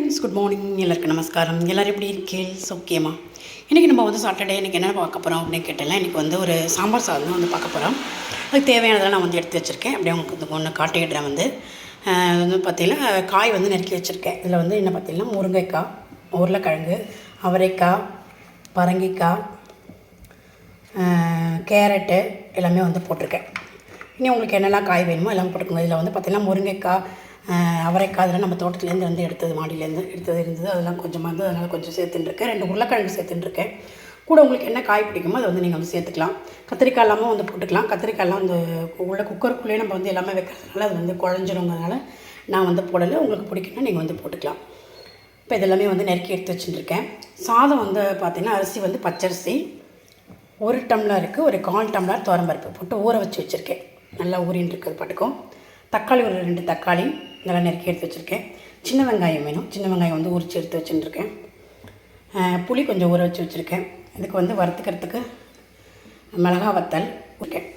Friends, good morning. எல்லாருக்கும் நமஸ்காரம். எல்லோரும் எப்படி இருக்கீங்க? சௌக்கியமா? இன்றைக்கி நம்ம வந்து சாட்டர்டே இன்றைக்கி என்ன பார்க்க போகிறோம் அப்படின்னு கேட்டேன்னா, இன்றைக்கி வந்து ஒரு சாம்பார் சாதம் வந்து பார்க்க போகிறோம். அதுக்கு தேவையானதெல்லாம் நான் வந்து எடுத்து வச்சுருக்கேன். அப்படியே உங்களுக்கு ஒன்று காட்டிடுறேன். வந்து பார்த்திங்கன்னா காய் வந்து நறுக்கி வச்சுருக்கேன். இதில் வந்து என்ன பார்த்திங்கன்னா முருங்கைக்காய், உருளைக்கிழங்கு, அவரைக்காய், பரங்கிக்காய், கேரட்டு எல்லாமே வந்து போட்டிருக்கேன். இனி உங்களுக்கு என்னெல்லாம் காய் வேணுமோ எல்லாம் போட்டுக்கோங்க. இதில் வந்து பார்த்திங்கன்னா முருங்கைக்காய், அவரைக்காய் அதெல்லாம் நம்ம தோட்டத்துலேருந்து வந்து எடுத்தது, மாடியிலேருந்து எடுத்தது இருந்தது. அதெல்லாம் கொஞ்சமாக வந்து அதனால் கொஞ்சம் சேர்த்துட்டுருக்கேன். 2 உருளைக்கிழங்கு சேர்த்துட்டுருக்கேன். கூட உங்களுக்கு என்ன காய் பிடிக்குமோ அதை வந்து நீங்கள் வந்து சேர்த்துக்கலாம். கத்திரிக்காய் இல்லாமல் வந்து போட்டுக்கலாம். கத்திரிக்காயெல்லாம் வந்து உள்ள குக்கருக்குள்ளேயே நம்ம வந்து எல்லாமே வைக்கிறதுனால அது வந்து குழஞ்சிருங்கிறதுனால நான் வந்து போடலை. உங்களுக்கு பிடிக்குன்னா நீங்கள் வந்து போட்டுக்கலாம். இப்போ இதெல்லாமே வந்து நறுக்கி எடுத்து வச்சுட்டுருக்கேன். சாதம் வந்து பார்த்திங்கன்னா அரிசி வந்து பச்சரிசி 1 டம்ளருக்கு ஒரு 1/4 டம்ளர் துவரம்பருப்பு போட்டு ஊற வச்சு வச்சுருக்கேன். நல்லா ஊறின்னு இருக்கிறது பாட்டுக்கும். தக்காளி ஒரு 2 தக்காளி நல்லா நறுக்கி எடுத்து வச்சுருக்கேன். சின்ன வெங்காயம் வேணும். சின்ன வெங்காயம் வந்து உரித்து எடுத்து வச்சுட்டுருக்கேன். புளி கொஞ்சம் ஊற வச்சு வச்சுருக்கேன். இதுக்கு வந்து வறுத்துக்கிறதுக்கு மிளகா வத்தல் இருக்கேன்.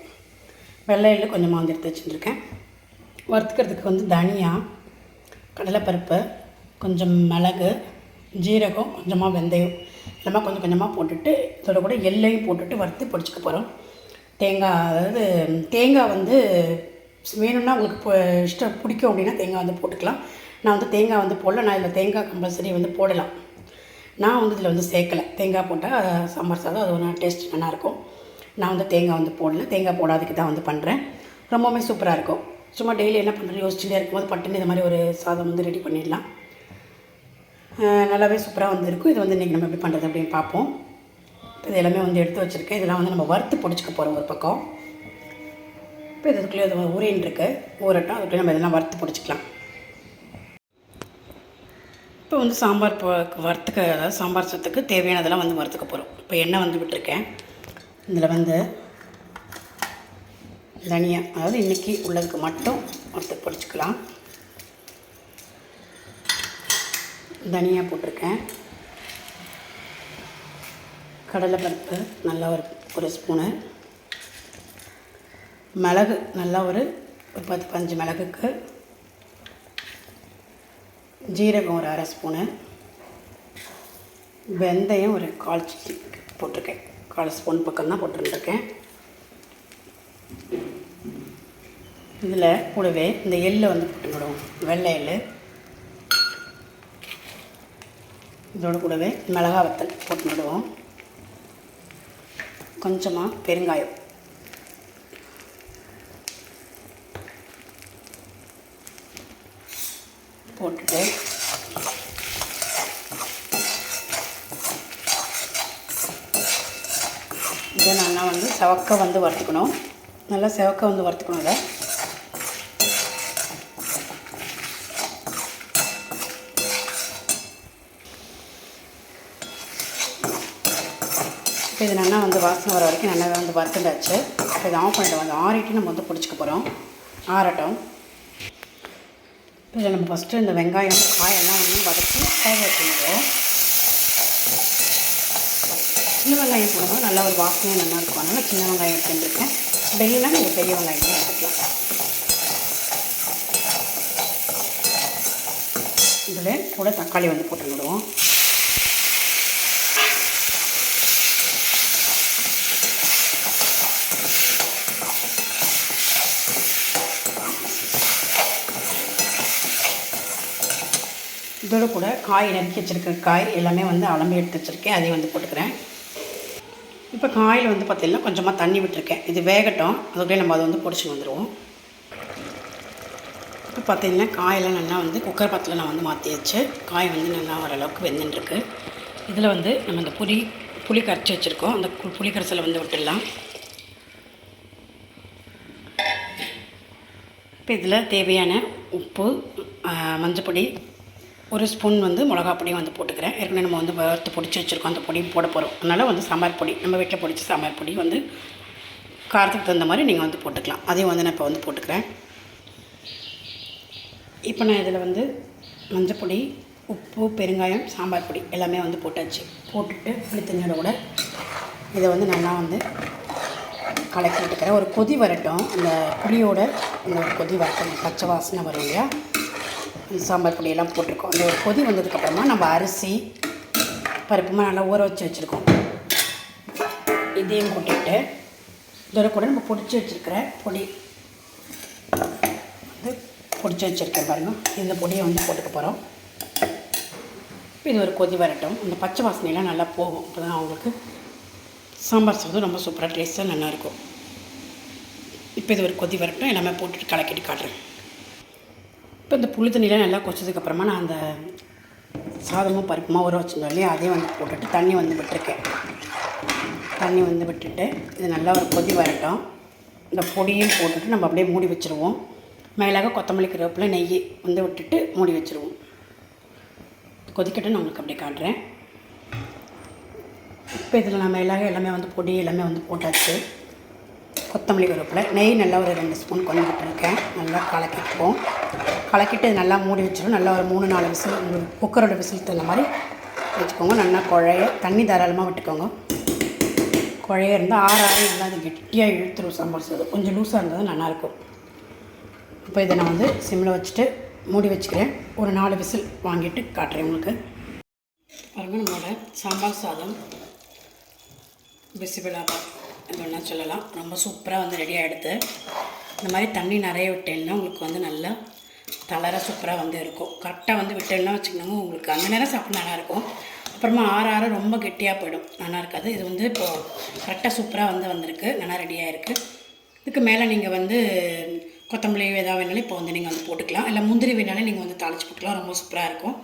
வெள்ளை எள்ளு கொஞ்சமாக வந்து எடுத்து வச்சுட்டுருக்கேன். வறுத்துக்கிறதுக்கு வந்து தனியா, கடலைப்பருப்பு, கொஞ்சம் மிளகு, ஜீரகம், கொஞ்சமாக வெந்தயம் எல்லாமே கொஞ்சம் கொஞ்சமாக போட்டுட்டு இதோட கூட எள்ளையும் போட்டுட்டு வறுத்து பொடிச்சிக்க போகிறோம். தேங்காய், அதாவது தேங்காய் வந்து வேணும்னா உங்களுக்கு இஷ்டம் பிடிக்கும் அப்படின்னா தேங்காய் வந்து போட்டுக்கலாம். நான் வந்து தேங்காய் வந்து போடல. நான் இதில் தேங்காய் கம்பல்சரி வந்து போடலாம். நான் வந்து இதில் வந்து சேர்க்கலை. தேங்காய் போட்டால் சாம்பார் சாதம் அது ஒரு டேஸ்ட் நல்லாயிருக்கும். நான் வந்து தேங்காய் வந்து போடல. தேங்காய் போடாதுக்கு தான் வந்து பண்ணுறேன். ரொம்பவுமே சூப்பராக இருக்கும். சும்மா டெய்லி என்ன பண்ணுறது யோசிச்சுட்டே இருக்கும்போது பட்டுன்னு இந்த மாதிரி ஒரு சாதம் வந்து ரெடி பண்ணிடலாம். நல்லாவே சூப்பராக வந்து இருக்கும். இது வந்து இன்றைக்கி நம்ம எப்படி பண்ணுறது அப்படின்னு பார்ப்போம். இது எல்லாமே வந்து எடுத்து வச்சுருக்கேன். இதெல்லாம் வந்து நம்ம வறுத்து பொடிச்சிக்க போகிறோம் ஒரு பக்கம். இப்போ இதுக்குள்ளே அது ஊறின்னு இருக்கு. ஊறட்டும். அதுக்குள்ளே நம்ம இதெல்லாம் வறுத்து பொடிச்சிக்கலாம். இப்போ வந்து சாம்பார் வறுத்துக்க, அதாவது சாம்பார் சத்துக்கு தேவையானதெல்லாம் வந்து வறுத்துக்க போகிறோம். இப்போ எண்ணெய் வந்து விட்டுருக்கேன். இதில் வந்து தனியா, அதாவது இன்றைக்கி உள்ளதுக்கு மட்டும் வறுத்து பொடிச்சிக்கலாம். தனியா போட்டிருக்கேன். கடலைப்பருப்பு நல்லா ஒரு ஸ்பூனு, மிளகு நல்லா ஒரு 10-15 மிளகுக்கு, ஜீரகம் ஒரு 1/2 ஸ்பூனு, வெந்தயம் ஒரு 1/4 போட்டிருக்கேன். 1/4 ஸ்பூன் பக்கம் தான் போட்டுருக்கேன். இதில் கூடவே இந்த எள்ளை வந்து போட்டுக்கிடுவோம். வெள்ளை எள்ளு, இதோட கூடவே மிளகா வத்தல் போட்டுக்கிடுவோம். கொஞ்சமாக பெருங்காயம் போட்டுட்டு இதை நல்லா வந்து செவக்க வந்து வறுத்துக்கணும். நல்லா செவக்க வந்து வறுத்துக்கணும். இதை இது நல்லா வந்து வாசனை வர வரைக்கும் நல்லா வந்து வறுத்துட்டாச்சு. இப்போ இதை ஆஃப் பண்ணிவிட்டு வந்து ஆறிட்டு நம்ம வந்து பிடிச்சிக்க போகிறோம். ஆறட்டும். இதில் நம்ம ஃபஸ்ட்டு இந்த வெங்காயம் காயெல்லாம் வந்து வதக்கி வேக வச்சுருவோம். சின்ன வெங்காயம் போடும்போது நல்லா ஒரு வாசனையாக நல்லாயிருக்கும். அதனால் சின்ன வெங்காயம் எடுத்துருக்கேன். டெய்லினா நீங்கள் பெரிய வெங்காயமே எடுத்துக்கலாம். இதில் கூட தக்காளி வந்து போட்டுவிடுவோம். இதோட கூட காய் நறுக்கி வச்சுருக்கிற காய் எல்லாமே வந்து அலம்பி எடுத்து வச்சுருக்கேன். அதையும் வந்து போட்டுக்கிறேன். இப்போ காயில் வந்து பார்த்திங்கன்னா கொஞ்சமாக தண்ணி விட்டுருக்கேன். இது வேகட்டும். அதுக்குள்ளே நம்ம அதை வந்து பொடிச்சு வந்துடுவோம். இப்போ பார்த்திங்கன்னா காயெல்லாம் நல்லா வந்து குக்கர் பாத்தில் நான் வந்து மாற்றி வச்சு காய் வந்து நல்லா ஓரளவுக்கு வெந்துட்டுருக்கு. இதில் வந்து நம்ம இந்த புளி கரைச்சி வச்சுருக்கோம். அந்த புளி கரைசலை வந்து விட்டுடலாம். இப்போ இதில் தேவையான உப்பு, மஞ்சப்பொடி, 1 ஸ்பூன் வந்து மிளகா பொடியும் வந்து போட்டுக்கிறேன். ஏற்கனவே நம்ம வந்து வறுத்து பொடிச்சு வச்சுருக்கோம். அந்த பொடியும் போட போகிறோம். அதனால் வந்து சாம்பார் பொடி, நம்ம வீட்டில் பொடிச்ச சாம்பார் பொடி வந்து காரத்துக்கு தகுந்த மாதிரி நீங்கள் வந்து போட்டுக்கலாம். அதையும் வந்து நான் இப்போ வந்து போட்டுக்கிறேன். இப்போ நான் இதில் வந்து மஞ்சப்பொடி, உப்பு, பெருங்காயம், சாம்பார் பொடி எல்லாமே வந்து போட்டாச்சு. போட்டுட்டு புளி தண்ணியோட கூட இதை வந்து நல்லா வந்து கலக்கி விட்டுக்கிறேன். ஒரு கொதி வரட்டும். அந்த புளியோட இந்த ஒரு கொதி வரட்டும். பச்சை வாசனை வரும் இல்லையா, சாம்பார் பொடியெல்லாம் போட்டிருக்கோம். அந்த ஒரு கொதி வந்ததுக்கப்புறமா நம்ம அரிசி பருப்புமா நல்லா ஊற வச்சுருக்கோம். இதையும் கொட்டிட்டு இதோட கூட நம்ம பொடிச்சு வச்சுருக்கிற பொடி வந்து பொடிச்சு வச்சுருக்கேன் பாருங்கள். இந்த பொடியை வந்து போட்டுக்க போகிறோம். இப்போ இது ஒரு கொதி வரட்டும். அந்த பச்சை வாசனையெல்லாம் நல்லா போகும். அப்போ தான் அவங்களுக்கு சாம்பார் சாதம் ரொம்ப சூப்பராக டேஸ்ட்டாக நல்லாயிருக்கும். இப்போ இது ஒரு கொதி வரட்டும். எல்லாமே போட்டுட்டு கலக்கிட்டு காட்டுறேன். இப்போ இந்த புளி தண்ணியெலாம் நல்லா கொச்சதுக்கப்புறமா நான் அந்த சாதமும் பருப்புமா ஊற வச்சுருந்தோம் இல்லையா, அதையும் வந்து போட்டுட்டு தண்ணி வந்து விட்டுருக்கேன். தண்ணி வந்து விட்டுட்டு இது நல்லா ஒரு கொதி வரட்டும். இந்த பொடியும் போட்டுட்டு நம்ம அப்படியே மூடி வச்சுருவோம். மேலாக கொத்தமல்லி கருவேப்பிலை நெய் வந்து விட்டுட்டு மூடி வச்சுருவோம். கொதிக்கட்டு நான் உங்களுக்கு அப்படியே காட்டுறேன். இப்போ இதில் நான் மேலாக எல்லாமே வந்து பொடி எல்லாமே வந்து போட்டாச்சு. கொத்தமல்லி கருவேப்பிலை நெய் நல்லா ஒரு 2 ஸ்பூன் கொஞ்சம் விட்டுருக்கேன். நல்லா கலக்கிப்போம். கலக்கிட்டு நல்லா மூடி வச்சிடும். நல்லா ஒரு 3-4 விசில் உங்களுக்கு குக்கரோட விசில் தகுந்த மாதிரி வச்சுக்கோங்க. நல்லா குழைய தண்ணி தாராளமாக விட்டுக்கோங்க. குழைய இருந்தால் ஆறு நல்லா அது கெட்டியாக இழுத்துரும் சாம்பார் சாதம். கொஞ்சம் லூஸாக இருந்தால் நல்லாயிருக்கும். இப்போ இதை நான் வந்து சிம்மில் வச்சுட்டு மூடி வச்சுக்கிறேன். ஒரு 4 விசில் வாங்கிட்டு காட்டுறேன் உங்களுக்கு. பாருங்கள், நம்மளோட சாம்பார் சாதம் பிசிபெலாபாத் என்ன சொல்லலாம், ரொம்ப சூப்பராக வந்து ரெடி ஆகிடுது. இந்த மாதிரி தண்ணி நிறைய விட்டேன்னா உங்களுக்கு வந்து நல்லா தளர சூப்பராக வந்து இருக்கும். கரெக்டாக வந்து விட்டேன்னா வச்சுக்கோங்க, உங்களுக்கு அந்த நேரம் சாப்பிட நல்லாயிருக்கும். அப்புறமா ஆற ரொம்ப கெட்டியாக போயிடும், நல்லா இருக்காது. இது வந்து இப்போது கரெக்டாக சூப்பராக வந்து வந்திருக்கு, நல்லா ரெடியாக இருக்குது. இதுக்கு மேலே நீங்கள் வந்து கொத்தமல்லி ஏதாவது வேணாலும் இப்போ வந்து நீங்கள் வந்து போட்டுக்கலாம். இல்லை முந்திரி வேணாலும் நீங்கள் வந்து தாளித்து போட்டுக்கலாம். ரொம்ப சூப்பராக இருக்கும்.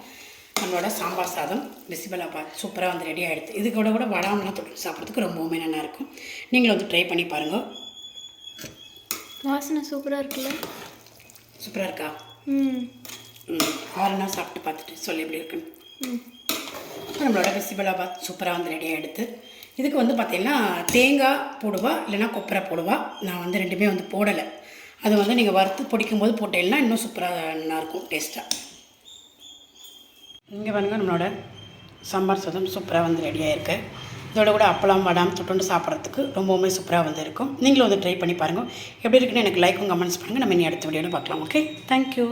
நம்மளோட சாம்பார் சாதம் பிசிபெலாபாத் சூப்பராக வந்து ரெடி ஆகிடுது. இதுக்கூட கூட வடாமெல்லாம் தொட்டு சாப்பிட்றதுக்கு ரொம்பவுமே நல்லாயிருக்கும். நீங்களும் வந்து ட்ரை பண்ணி பாருங்கள். வாசனை சூப்பராக இருக்குல்ல? சூப்பராக இருக்கா? வேறுனா சாப்பிட்டு பார்த்துட்டு சொல்லி எப்படி இருக்குன்னு. நம்மளோட பிசிபெலாபாத் சூப்பராக வந்து ரெடி ஆகிடுது. இதுக்கு வந்து பார்த்திங்கன்னா தேங்காய் போடுவா இல்லைனா கொப்பரை போடுவா. நான் வந்து ரெண்டுமே வந்து போடலை. அது வந்து நீங்கள் வறுத்து பொடிக்கும்போது போட்டேன்னா இன்னும் சூப்பராக நல்லாயிருக்கும் டேஸ்ட்டாக. இங்கே பாருங்கள், நம்மளோட சாம்பார் சாதம் சூப்பராக வந்து ரெடியாக இருக்குது. இதோட கூட அப்பளம் வடாம் தொட்டு சாப்பிட்றதுக்கு ரொம்பவுமே சூப்பராக வந்து இருக்கும். நீங்களும் வந்து ட்ரை பண்ணி பாருங்கள். எப்படி இருக்குன்னு எனக்கு லைக்கும் கமெண்ட்ஸ் பண்ணுங்கள். நம்ம இனி அடுத்த வீடியோவில் பார்க்கலாம். Okay, thank you.